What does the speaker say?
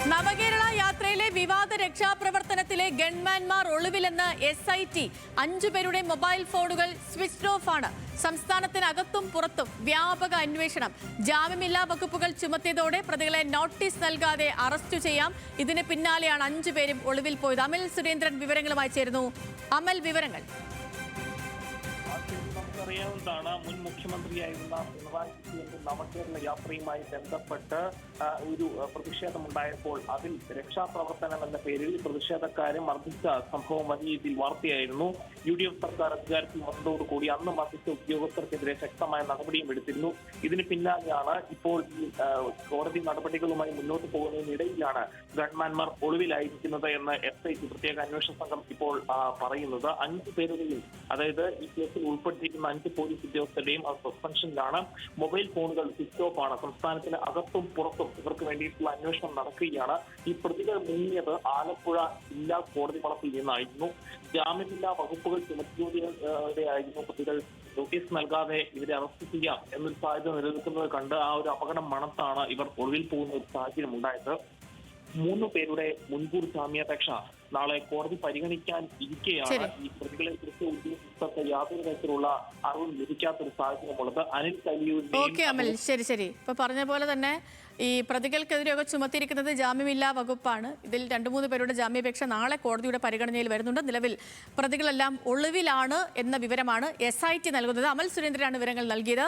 നവകേരള യാത്രയിലെ വിവാദ രക്ഷാപ്രവർത്തനത്തിലെ ഗൺമാൻമാർ ഒളിവിലെന്ന് SIT. 5 പേരുടെ മൊബൈൽ ഫോണുകൾ സ്വിച്ച് ഓഫ് ആണ്. സംസ്ഥാനത്തിനകത്തും പുറത്തും വ്യാപക അന്വേഷണം. ജാമ്യമില്ലാ വകുപ്പുകൾ ചുമത്തിയതോടെ പ്രതികളെ നോട്ടീസ് നൽകാതെ അറസ്റ്റ് ചെയ്യാം. ഇതിന് പിന്നാലെയാണ് 5 പേരും ഒളിവിൽ പോയത്. അമൽ സുരേന്ദ്രൻ വിവരങ്ങളുമായി ചേരുന്നു. അമൽ, വിവരങ്ങൾ. നമുക്കറിയാവുന്നതാണ്, മുൻ മുഖ്യമന്ത്രിയായിരുന്ന പിണറായി വിജയന്റെ നവകേരള യാത്രയുമായി ബന്ധപ്പെട്ട് ഒരു പ്രതിഷേധമുണ്ടായപ്പോൾ അതിൽ രക്ഷാപ്രവർത്തനം എന്ന പേരിൽ പ്രതിഷേധക്കാരെ മർദ്ദിച്ച സംഭവം വലിയ രീതിയിൽ വാർത്തയായിരുന്നു. UDF സർക്കാർ അധികാരത്തിൽ വന്നതോടുകൂടി അന്ന് മർദ്ദിച്ച ഉദ്യോഗസ്ഥർക്കെതിരെ ശക്തമായ നടപടിയും എടുത്തിരുന്നു. ഇതിന് പിന്നാലെയാണ് ഇപ്പോൾ ഈ കോടതി നടപടികളുമായി മുന്നോട്ട് പോകുന്നതിനിടയിലാണ് ഗൺമാൻമാർ ഒളിവിലായിരിക്കുന്നത് എന്ന് SIT പ്രത്യേക അന്വേഷണ സംഘം ഇപ്പോൾ പറയുന്നത്. 5 പേരുടെയും, അതായത് ഈ കേസിൽ ഉൾപ്പെടുത്തിയിരിക്കുന്ന 5 പോലീസ് ഉദ്യോഗസ്ഥരുടെയും സസ്പെൻഷനിലാണ്. മൊബൈൽ ഫോണുകൾ സ്വിച്ച് ഓഫ് ആണ്. സംസ്ഥാനത്തിന് അകത്തും പുറത്തും ഇവർക്ക് വേണ്ടിയിട്ടുള്ള അന്വേഷണം നടക്കുകയാണ്. ഈ പ്രതികൾ മുങ്ങിയത് ആലപ്പുഴ ജില്ലാ കോടതി വളപ്പിൽ നിന്നായിരുന്നു. ജാമ്യമില്ലാ വകുപ്പുകൾ ചുമത്തിയതോടെയായിരുന്നു പ്രതികൾ നോട്ടീസ് നൽകാതെ ഇവരെ അറസ്റ്റ് ചെയ്യാം എന്നൊരു സാധ്യത നിലനിൽക്കുന്നത് കണ്ട് ആ ഒരു അപകടം മണത്താണ് ഇവർ ഒളിവിൽ പോകുന്ന ഒരു സാഹചര്യം ഉണ്ടായത്. 3 പേരുടെ മുൻകൂർ ജാമ്യാപേക്ഷ നാളെ കോടതി പരിഗണിക്കാൻ ഇരിക്കെയാണ് ഈ പ്രതികളെ കുറിച്ച് ഉദ്യോഗസ്ഥർക്ക് യാതൊരു തരത്തിലുള്ള അറിവും ലഭിക്കാത്തൊരു സാഹചര്യമുള്ളത്. അനിൽ കലിയൂരിന്റെ ശരി ഇപ്പൊ പറഞ്ഞ പോലെ തന്നെ ഈ പ്രതികൾക്കെതിരെയൊക്കെ ചുമത്തിയിരിക്കുന്നത് ജാമ്യമില്ലാ വകുപ്പാണ്. ഇതിൽ 2-3 പേരുടെ ജാമ്യാപേക്ഷ നാളെ കോടതിയുടെ പരിഗണനയിൽ വരുന്നുണ്ട്. നിലവിൽ പ്രതികളെല്ലാം ഒളിവിലാണ് എന്ന വിവരമാണ് SIT നൽകുന്നത്. അമൽ സുരേന്ദ്രനാണ് വിവരങ്ങൾ നൽകിയത്.